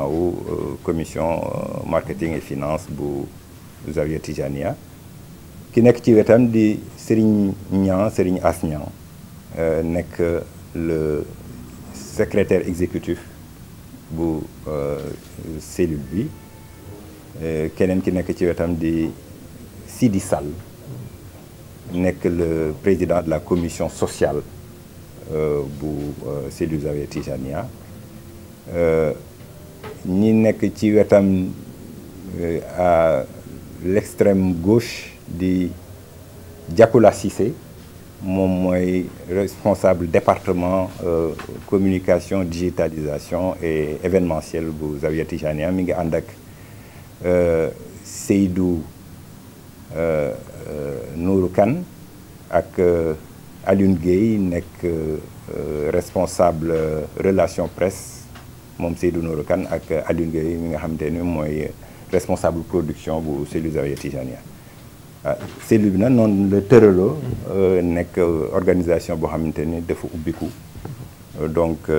ou commission marketing et finance bu Zawiya Tijaniya ki nekk ci wetam di Serigne Niang Serigne As Niang nekk le secrétaire exécutif bu cellule bi keneen ki nekk ci wetam di Sidi Sall nekk le président de la commission sociale bu cellule Zawiya Tijaniya ñi nekk ci wetam à l'extrême gauche di Diakoula Cissé moom mooy responsable département communication digitalisation et événementiel bu Zawiya Tijaniya mi ngi ànd ak Seydou Nourou Kane ak Alioune Gueye nekk responsable relation presse moom Seydou Nourou Kane ak Alioune Gueye mi nga xamante ni mooy responsable production bu cellule Zawiya Tijaniya cellule bi nag noonu la tëraloo nekk organisation boo xamante ni dafa ubbiku donc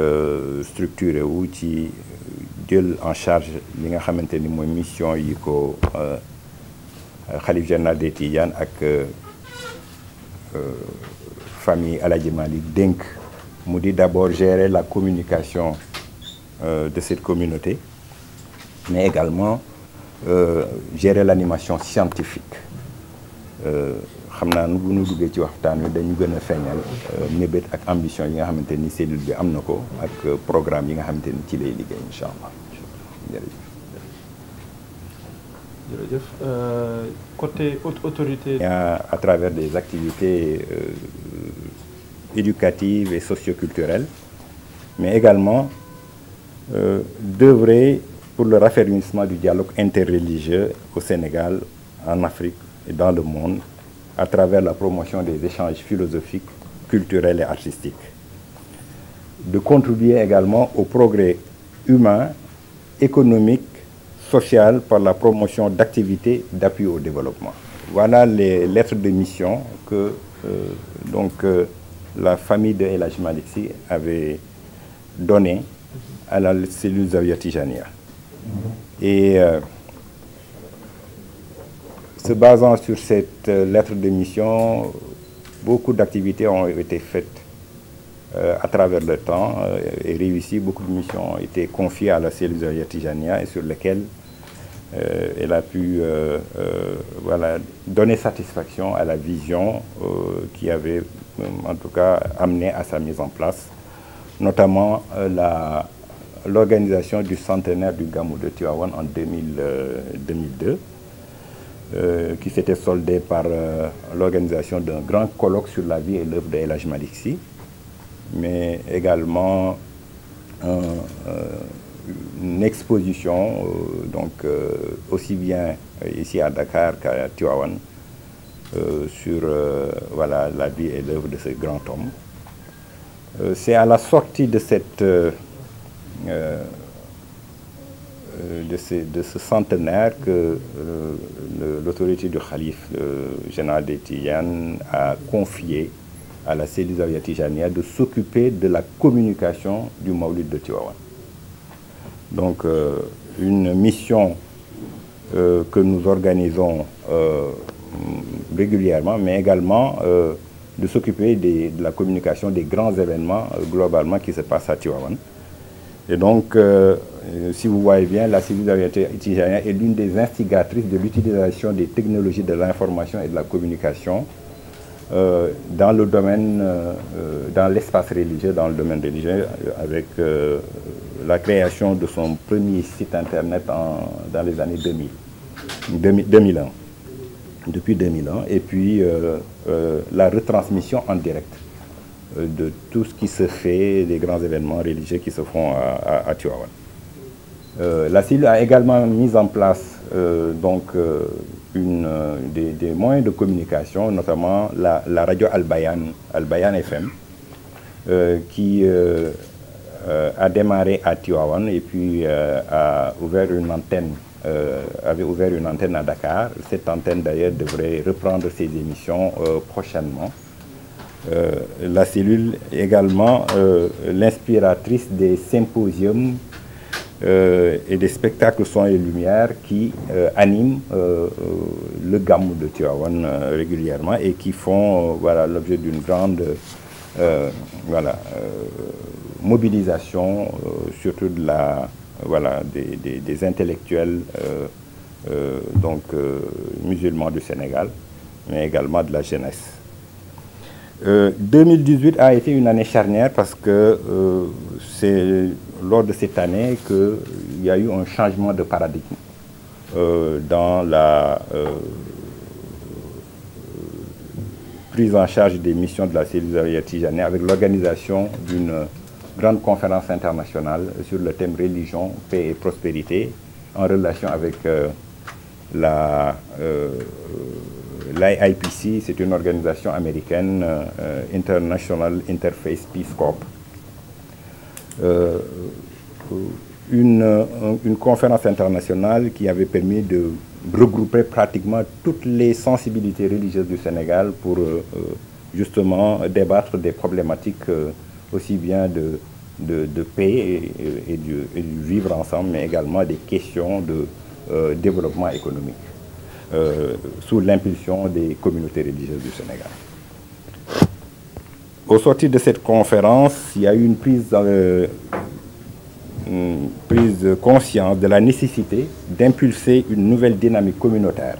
structuré wu ci jël en charge li nga xamante ni mooy mission yi ko xalif général des Tidianes ak famille El Hadji Malick dénk mu di d'abord gérer la communication de cette communauté mais également gérer l'animation scientifique xam naa bu ñu duggee ci waxtaan wi dañu gën a feeñal mébét ak ambition yi nga xamante ni cellule bi am na ko ak programme yi nga xamante ni ci lay liggéey incha allah jërëjëf côté autorité. à travers des activités éducatives et socioculturelles mais également d'œuvrer pour le raffermissement du dialogue interreligieux au Sénégal, en Afrique et dans le monde à travers la promotion des échanges philosophiques, culturels et artistiques. De contribuer également au progrès humain, économique, social par la promotion d'activités d'appui au développement. Voilà les lettres de mission que la famille de El Hadji Malick Sy avait données à la cellule Zawiya Tijaniya. Et se basant sur cette lettre de mission, beaucoup d'activités ont été faites à travers le temps et réussies. Beaucoup de missions ont été confiées à la cellule Zawiya Tijaniya et sur lesquelles elle a pu donner satisfaction à la vision qui avait en tout cas amené à sa mise en place, notamment l'organisation du centenaire du Gamou de Tivaouane en 2002, qui s'était soldée par l'organisation d'un grand colloque sur la vie et l'œuvre de El Hadji Malick Sy, mais également une exposition aussi bien ici à Dakar qu'à Tivaouane sur la vie et l'œuvre de ce grand homme. C'est à la sortie de cette de ce centenaire que l'autorité du khalife général des Tidianes a confié à la cellule Zawiya Tijaniya de s'occuper de la communication du Mawlid de Tivaouane. Donc une mission que nous organisons régulièrement, mais également de s'occuper de la communication des grands événements globalement qui se passent à Tivaouane. Et donc, si vous voyez bien, la cellule Zawiya Tijaniya est l'une des instigatrices de l'utilisation des technologies de l'information et de la communication dans le domaine, dans l'espace religieux, dans le domaine religieux, avec la création de son premier site internet dans les années 2001, depuis 2001, et puis la retransmission en direct de tout ce qui se fait, des grands événements religieux qui se font à Tivaouane. La cellule a également mis en place des moyens de communication, notamment la radio Al-Bayan FM, qui a démarré à Tivaouane et puis avait ouvert une antenne à Dakar. Cette antenne d'ailleurs devrait reprendre ses émissions prochainement. La cellule est également l'inspiratrice des symposiums et des spectacles son et lumière qui animent le Gamou de Tivaouane régulièrement et qui font voilà, l'objet d'une grande mobilisation, surtout de des intellectuels musulmans du Sénégal, mais également de la jeunesse. 2018 a été une année charnière parce que c'est lors de cette année qu'il y a eu un changement de paradigme dans la prise en charge des missions de la cellule Zawiya Tijaniyya avec l'organisation d'une grande conférence internationale sur le thème religion, paix et prospérité en relation avec l'IPC, c'est une organisation américaine, International Interfaith Peace Corps. Une conférence internationale qui avait permis de regrouper pratiquement toutes les sensibilités religieuses du Sénégal pour justement débattre des problématiques aussi bien de paix et du vivre ensemble, mais également des questions de développement économique. Sous l'impulsion des communautés religieuses du Sénégal. Au sortir de cette conférence, il y a eu une prise de conscience de la nécessité d'impulser une nouvelle dynamique communautaire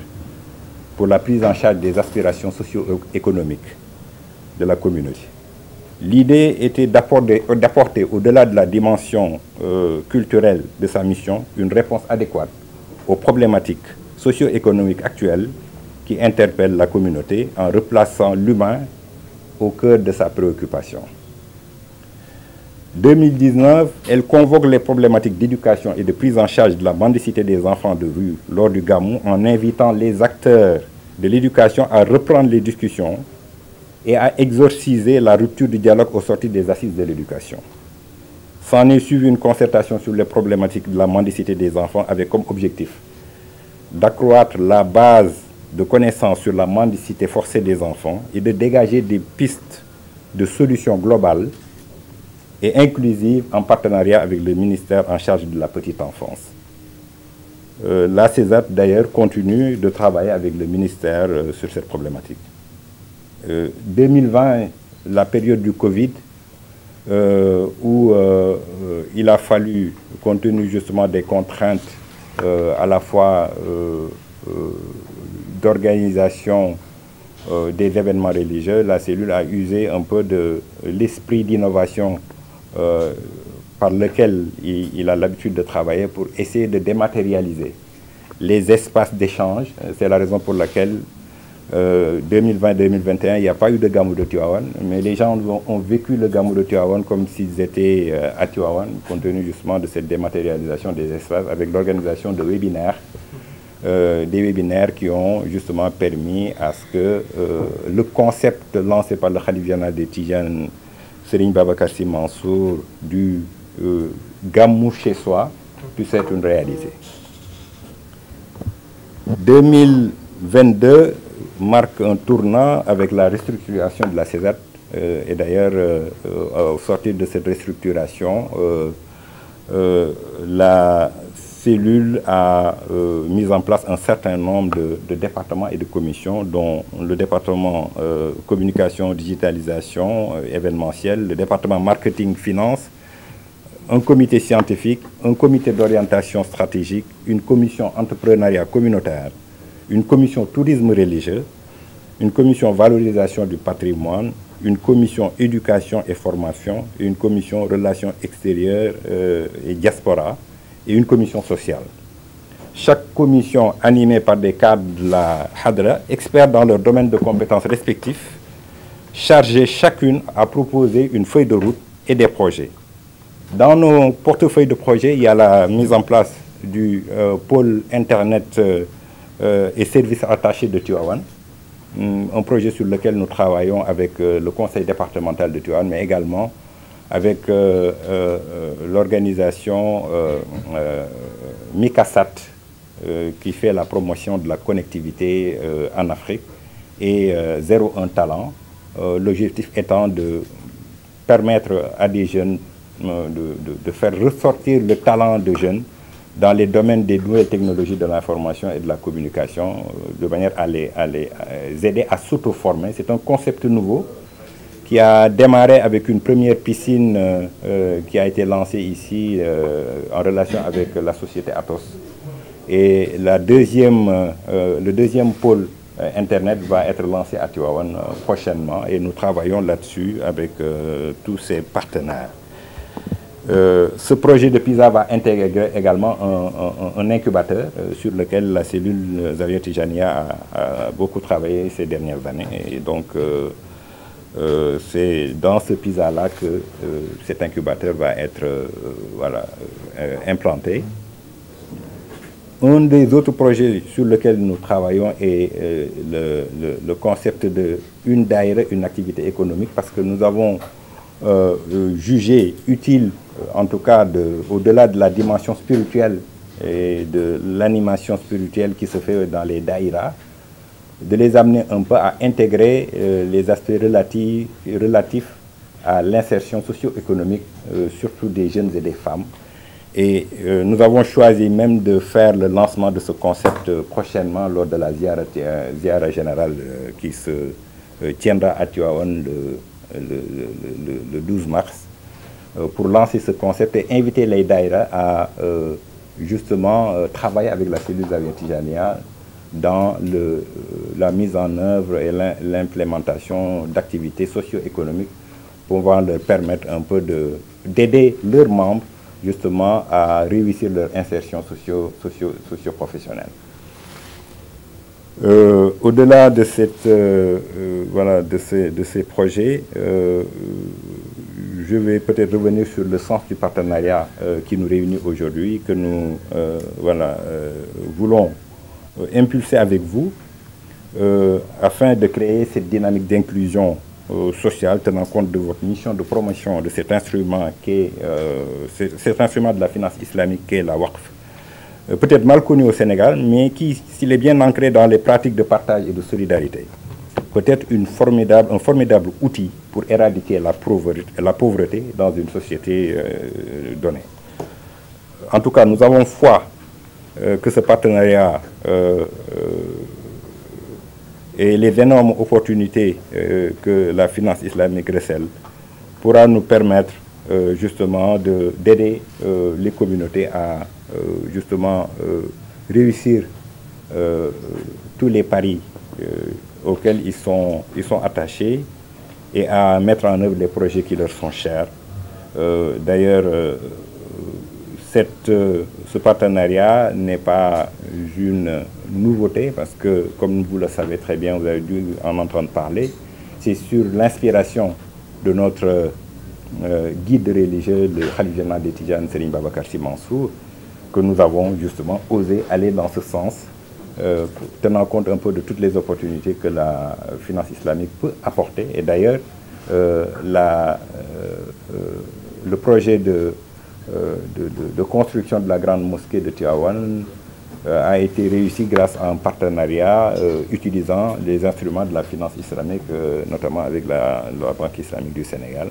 pour la prise en charge des aspirations socio-économiques de la communauté. L'idée était d'apporter au-delà de la dimension culturelle de sa mission, une réponse adéquate aux problématiques socio-économiques actuelles qui interpellent la communauté en replaçant l'humain au cœur de sa préoccupation. 2019, elle convoque les problématiques d'éducation et de prise en charge de la mendicité des enfants de rue lors du Gamou en invitant les acteurs de l'éducation à reprendre les discussions et à exorciser la rupture du dialogue au sortir des assises de l'éducation. S'en est suivi une concertation sur les problématiques de la mendicité des enfants avec comme objectif d'accroître la base de connaissances sur la mendicité forcée des enfants et de dégager des pistes de solutions globales et inclusives en partenariat avec le ministère en charge de la petite enfance. La CESAT d'ailleurs continue de travailler avec le ministère sur cette problématique. 2020, la période du Covid, où il a fallu, compte tenu justement des contraintes à la fois d'organisation des événements religieux, la cellule a usé un peu de l'esprit d'innovation par lequel il a l'habitude de travailler pour essayer de dématérialiser les espaces d'échange. C'est la raison pour laquelle 2020-2021, il n'y a pas eu de Gamou de Tivaouane, mais les gens ont vécu le Gamou de Tivaouane comme s'ils étaient à Tivaouane, compte tenu justement de cette dématérialisation des espaces, avec l'organisation de webinaires, des webinaires qui ont justement permis à ce que le concept lancé par le Khalif général des Tidianes, Serigne Babacar Sy Mansour, du Gamou chez soi, puisse être une réalité. 2022 marque un tournant avec la restructuration de la CESAT et d'ailleurs au sortir de cette restructuration, la cellule a mis en place un certain nombre de départements et de commissions, dont le département communication, digitalisation, événementiel, le département marketing, finance, un comité scientifique, un comité d'orientation stratégique, une commission entrepreneuriat communautaire, une commission tourisme religieux, une commission valorisation du patrimoine, une commission éducation et formation, une commission relations extérieures et diaspora, et une commission sociale. Chaque commission animée par des cadres de la Hadra, experts dans leur domaine de compétences respectifs, chargés chacune à proposer une feuille de route et des projets. Dans nos portefeuilles de projets, il y a la mise en place du pôle Internet et services attachés de Tivaouane, un projet sur lequel nous travaillons avec le conseil départemental de Tivaouane, mais également avec l'organisation Mikasat, qui fait la promotion de la connectivité en Afrique, et 01 Talent, l'objectif étant de permettre à des jeunes de faire ressortir le talent de jeunes dans les domaines des nouvelles technologies de l'information et de la communication, de manière à les aider à s'auto-former. C'est un concept nouveau qui a démarré avec une première piscine qui a été lancée ici en relation avec la société Atos. Et le deuxième pôle Internet va être lancé à Tivaouane prochainement et nous travaillons là-dessus avec tous ces partenaires. Ce projet de PISA va intégrer également un incubateur sur lequel la cellule Zawiya Tijaniyya a beaucoup travaillé ces dernières années. Et donc, c'est dans ce PISA-là que cet incubateur va être implanté. Un des autres projets sur lesquels nous travaillons est le concept d'une daïra, une activité économique, parce que nous avons jugé utile, en tout cas au-delà de la dimension spirituelle et de l'animation spirituelle qui se fait dans les daïras, de les amener un peu à intégrer les aspects relatifs à l'insertion socio-économique, surtout des jeunes et des femmes. Et nous avons choisi même de faire le lancement de ce concept prochainement lors de la ziara générale qui se tiendra à Tivaouane le 12 mars, pour lancer ce concept et inviter les daïras à justement travailler avec la cellule Zawiya Tijaniyya dans la mise en œuvre et l'implémentation d'activités socio-économiques pouvant leur permettre un peu d'aider leurs membres justement à réussir leur insertion socio-professionnelle. Au-delà de, de ces projets, je vais peut-être revenir sur le sens du partenariat qui nous réunit aujourd'hui, que nous voulons impulser avec vous afin de créer cette dynamique d'inclusion sociale tenant compte de votre mission de promotion de cet instrument cet instrument de la finance islamique qu'est la Waqf, peut-être mal connu au Sénégal, mais qui, s'il est bien ancré dans les pratiques de partage et de solidarité, peut être un formidable outil pour éradiquer la pauvreté dans une société donnée. En tout cas, nous avons foi que ce partenariat et les énormes opportunités que la finance islamique recèle pourra nous permettre justement d'aider les communautés à justement réussir tous les paris auxquels ils sont attachés et à mettre en œuvre les projets qui leur sont chers. D'ailleurs, ce partenariat n'est pas une nouveauté parce que, comme vous le savez très bien, vous avez dû en entendre parler, c'est sur l'inspiration de notre guide religieux, le Khalif général des Tidjanes, Serigne Babacar Sy Mansour, que nous avons justement osé aller dans ce sens, tenant compte un peu de toutes les opportunités que la finance islamique peut apporter. Et d'ailleurs, le projet de construction de la grande mosquée de Tivaouane a été réussi grâce à un partenariat utilisant les instruments de la finance islamique, notamment avec la Banque islamique du Sénégal,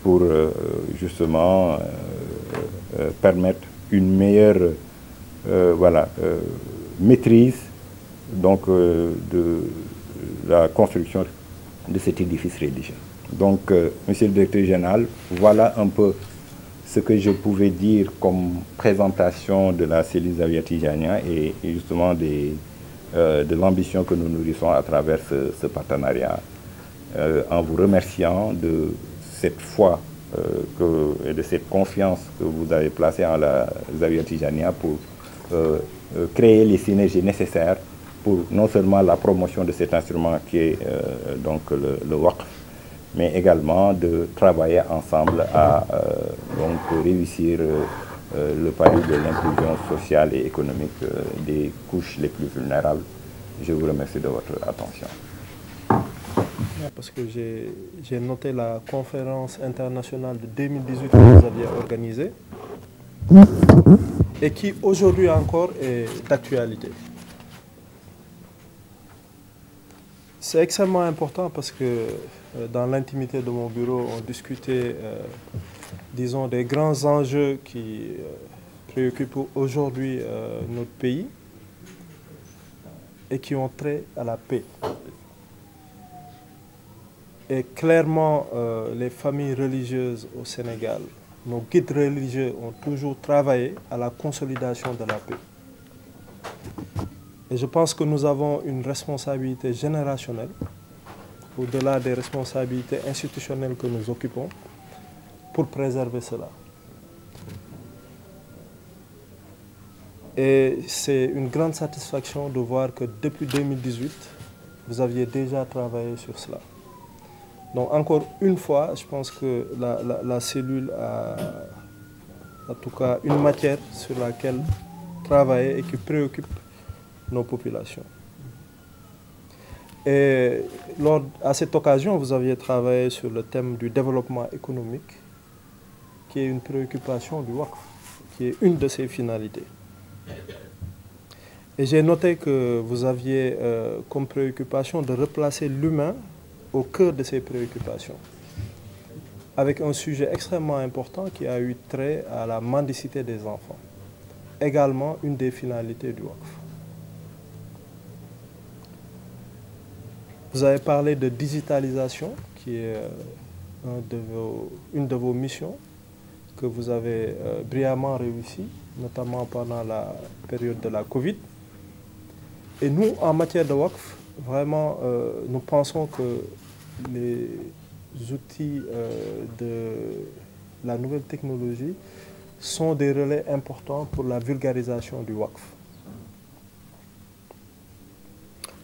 pour justement permettre une meilleure maîtrise donc, de la construction de cet édifice religieux. Donc, Monsieur le Directeur Général, voilà un peu ce que je pouvais dire comme présentation de la cellule Zawiya Tijaniyya et justement de l'ambition que nous nourrissons à travers ce partenariat, en vous remerciant de cette foi et de cette confiance que vous avez placée en la Zawiya Tijaniyya pour créer les synergies nécessaires pour non seulement la promotion de cet instrument qui est donc le Waqf, mais également de travailler ensemble à donc réussir le pari de l'inclusion sociale et économique des couches les plus vulnérables. Je vous remercie de votre attention. Parce que j'ai noté la conférence internationale de 2018 que vous aviez organisée et qui aujourd'hui encore est d'actualité. C'est extrêmement important parce que dans l'intimité de mon bureau, on discutait, disons, des grands enjeux qui préoccupent aujourd'hui notre pays et qui ont trait à la paix. Et clairement, les familles religieuses au Sénégal, nos guides religieux ont toujours travaillé à la consolidation de la paix. Et je pense que nous avons une responsabilité générationnelle, au-delà des responsabilités institutionnelles que nous occupons, pour préserver cela. Et c'est une grande satisfaction de voir que depuis 2018, vous aviez déjà travaillé sur cela. Donc encore une fois, je pense que la cellule a en tout cas une matière sur laquelle travailler et qui préoccupe nos populations. Et à cette occasion, vous aviez travaillé sur le thème du développement économique, qui est une préoccupation du WACF, qui est une de ses finalités. Et j'ai noté que vous aviez comme préoccupation de replacer l'humain au cœur de ces préoccupations, avec un sujet extrêmement important qui a eu trait à la mendicité des enfants, également une des finalités du WACF. Vous avez parlé de digitalisation, qui est une de vos missions, que vous avez brillamment réussi, notamment pendant la période de la Covid. Et nous, en matière de WACF, vraiment, nous pensons que les outils de la nouvelle technologie sont des relais importants pour la vulgarisation du WACF.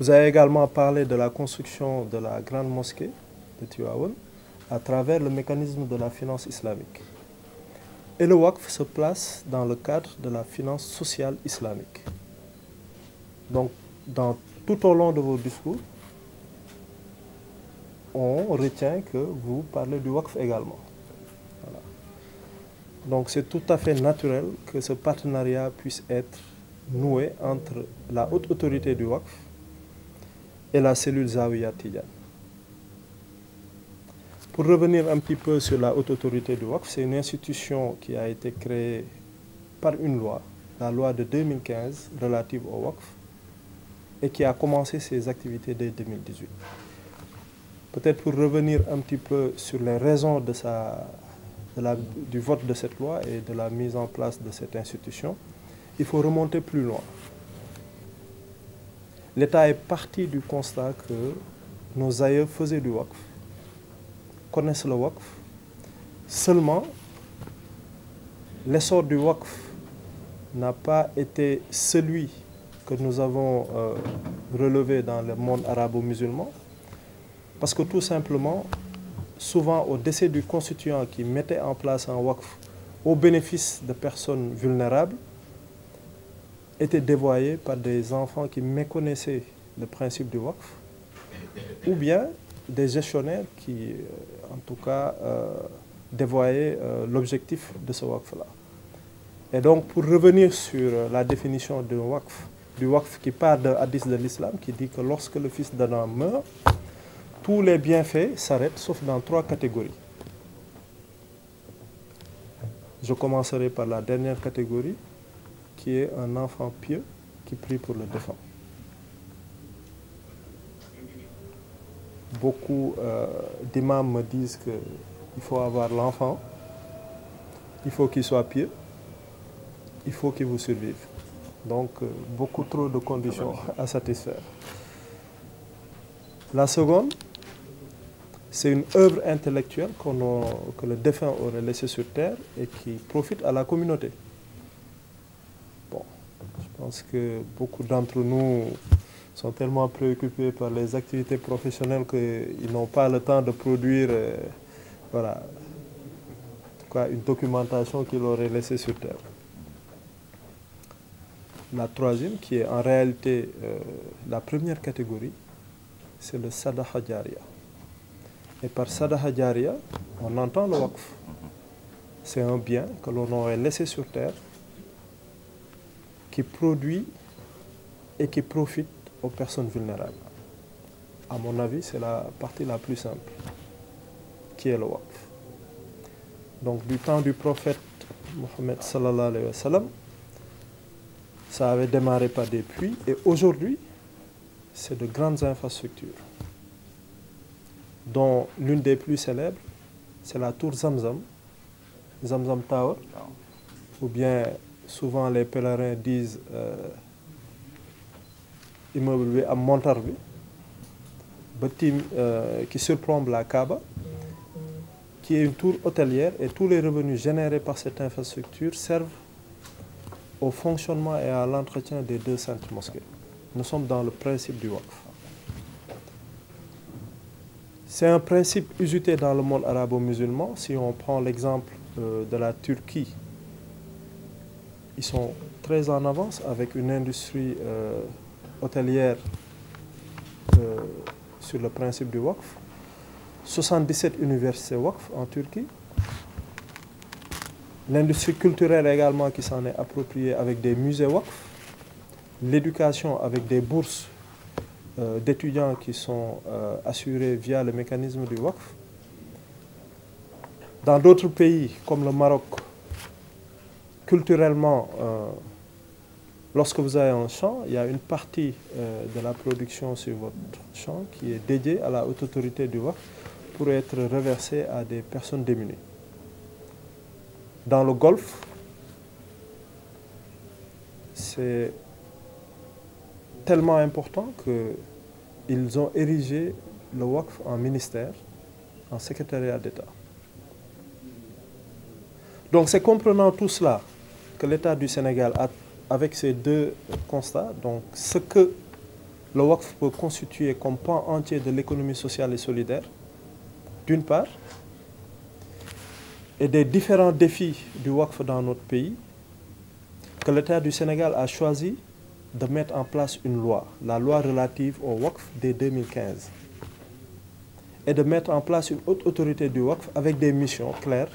Vous avez également parlé de la construction de la grande mosquée de Tivaouane à travers le mécanisme de la finance islamique. Et le WACF se place dans le cadre de la finance sociale islamique. Donc, tout au long de vos discours, on retient que vous parlez du WACF également. Voilà. Donc, c'est tout à fait naturel que ce partenariat puisse être noué entre la haute autorité du WACF et la cellule Zawiya Tidiane. Pour revenir un petit peu sur la haute autorité du WACF, c'est une institution qui a été créée par une loi, la loi de 2015 relative au WACF, et qui a commencé ses activités dès 2018. Peut-être pour revenir un petit peu sur les raisons du vote de cette loi et de la mise en place de cette institution, il faut remonter plus loin. L'État est parti du constat que nos aïeux faisaient du WACF, connaissent le WACF. Seulement, l'essor du WACF n'a pas été celui que nous avons relevé dans le monde arabo-musulman, parce que tout simplement, souvent au décès du constituant qui mettait en place un WACF au bénéfice de personnes vulnérables, était dévoyé par des enfants qui méconnaissaient le principe du WACF, ou bien des gestionnaires qui, en tout cas, dévoyaient l'objectif de ce WACF-là. Et donc, pour revenir sur la définition du WACF qui part de hadith de l'islam, qui dit que lorsque le fils d'Adam meurt, tous les bienfaits s'arrêtent, sauf dans 3 catégories. Je commencerai par la dernière catégorie, qui est un enfant pieux qui prie pour le défunt. Beaucoup d'imams me disent qu'il faut avoir l'enfant, il faut qu'il soit pieux, il faut qu'il vous survive. Donc, beaucoup trop de conditions à satisfaire. La seconde, c'est une œuvre intellectuelle que le défunt aurait laissée sur terre et qui profite à la communauté. Bon, je pense que beaucoup d'entre nous sont tellement préoccupés par les activités professionnelles qu'ils n'ont pas le temps de produire voilà, en tout cas une documentation qu'ils auraient laissée sur terre. La troisième, qui est en réalité la première catégorie, c'est le Sadaqa Jariya. Et par Sadaqa Jariya, on entend le WACF. C'est un bien que l'on aurait laissé sur terre, qui produit et qui profite aux personnes vulnérables. à mon avis, c'est la partie la plus simple, qui est le waqf. Donc du temps du prophète Mohammed sallallahu alayhi wa sallam, ça avait démarré par des puits et aujourd'hui, c'est de grandes infrastructures, dont l'une des plus célèbres, c'est la tour Zamzam, Zamzam Tower, ou bien souvent les pèlerins disent immeuble à Montarbi, qui surplombe la Kaaba, qui est une tour hôtelière et tous les revenus générés par cette infrastructure servent au fonctionnement et à l'entretien des 2 saintes mosquées. Nous sommes dans le principe du waqf. C'est un principe usité dans le monde arabo-musulman. Si on prend l'exemple de la Turquie, ils sont très en avance avec une industrie hôtelière sur le principe du waqf. 77 universités waqf en Turquie. L'industrie culturelle également qui s'en est appropriée avec des musées waqf. L'éducation avec des bourses d'étudiants qui sont assurées via le mécanisme du waqf. Dans d'autres pays comme le Maroc, culturellement, lorsque vous avez un champ, il y a une partie de la production sur votre champ qui est dédiée à la haute autorité du waqf pour être reversée à des personnes démunies. Dans le Golfe, c'est tellement important qu'ils ont érigé le waqf en ministère, en secrétariat d'État. Donc c'est comprenant tout cela que l'État du Sénégal a, avec ces 2 constats, donc ce que le waqf peut constituer comme pan entier de l'économie sociale et solidaire, d'une part, et des différents défis du waqf dans notre pays, que l'État du Sénégal a choisi de mettre en place une loi, la loi relative au waqf dès 2015, et de mettre en place une haute autorité du waqf avec des missions claires.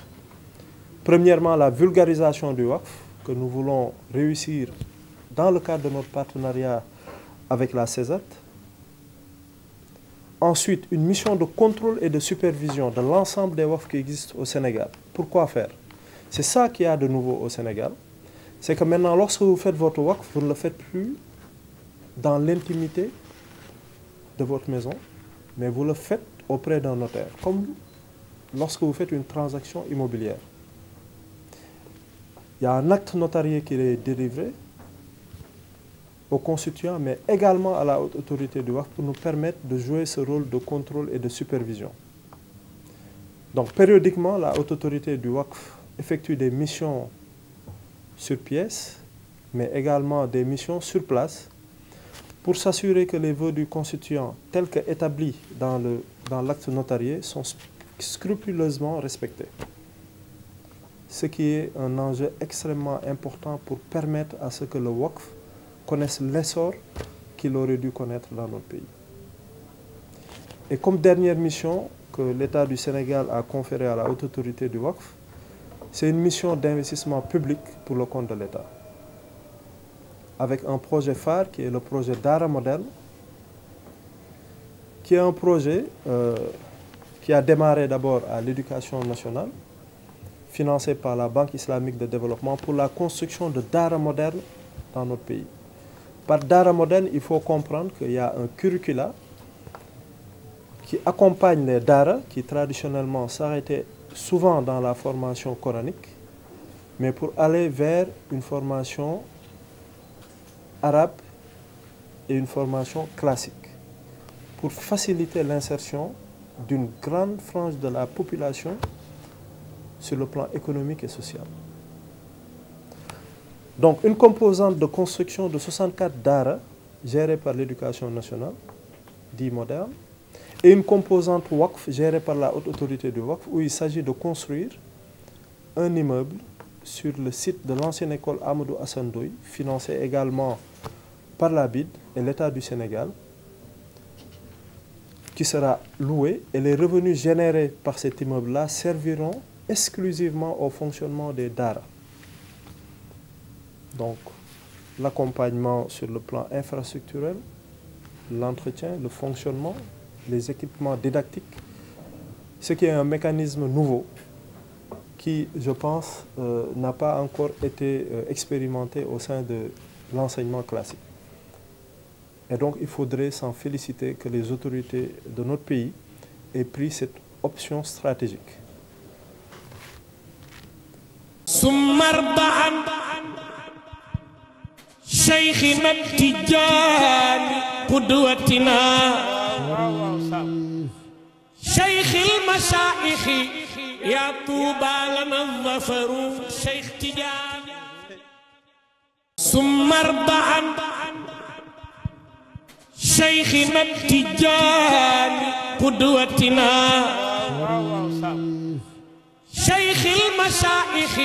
Premièrement, la vulgarisation du waqf, que nous voulons réussir dans le cadre de notre partenariat avec la CESAT. Ensuite, une mission de contrôle et de supervision de l'ensemble des waqf qui existent au Sénégal. Pourquoi faire? C'est ça qu'il y a de nouveau au Sénégal. C'est que maintenant, lorsque vous faites votre waqf, vous ne le faites plus dans l'intimité de votre maison, mais vous le faites auprès d'un notaire, comme lorsque vous faites une transaction immobilière. Il y a un acte notarié qui est délivré au constituant, mais également à la haute autorité du waqf pour nous permettre de jouer ce rôle de contrôle et de supervision. Donc périodiquement, la haute autorité du waqf effectue des missions sur pièce, mais également des missions sur place pour s'assurer que les vœux du constituant, tels qu'établis dans l'acte notarié, sont scrupuleusement respectés. Ce qui est un enjeu extrêmement important pour permettre à ce que le waqf connaisse l'essor qu'il aurait dû connaître dans notre pays. Et comme dernière mission que l'État du Sénégal a conférée à la haute autorité du waqf, c'est une mission d'investissement public pour le compte de l'État, avec un projet phare qui est le projet Dara Moderne, qui est un projet qui a démarré d'abord à l'éducation nationale, financé par la Banque islamique de développement pour la construction de Dara Moderne dans notre pays. Par Dara Moderne, il faut comprendre qu'il y a un curricula qui accompagne les Dara, qui traditionnellement s'arrêtaient souvent dans la formation coranique, mais pour aller vers une formation arabe et une formation classique, pour faciliter l'insertion d'une grande frange de la population sur le plan économique et social. Donc une composante de construction de 64 Dara, gérée par l'éducation nationale, dit moderne, et une composante waqf gérée par la haute autorité du waqf, où il s'agit de construire un immeuble sur le site de l'ancienne école Amadou Hassan Ndoye, financée également par la BID et l'État du Sénégal, qui sera loué, et les revenus générés par cet immeuble-là serviront exclusivement au fonctionnement des Dara. Donc, l'accompagnement sur le plan infrastructurel, l'entretien, le fonctionnement les équipements didactiques, ce qui est un mécanisme nouveau qui, je pense, n'a pas encore été expérimenté au sein de l'enseignement classique. Et donc, il faudrait s'en féliciter que les autorités de notre pays aient pris cette option stratégique. شيخنا التجاني قدوتنا شيخ المشايخ يا طوبى لنا الظفر شيخ تجاني ثم ارضعا شيخنا التجاني قدوتنا شيخ المشايخ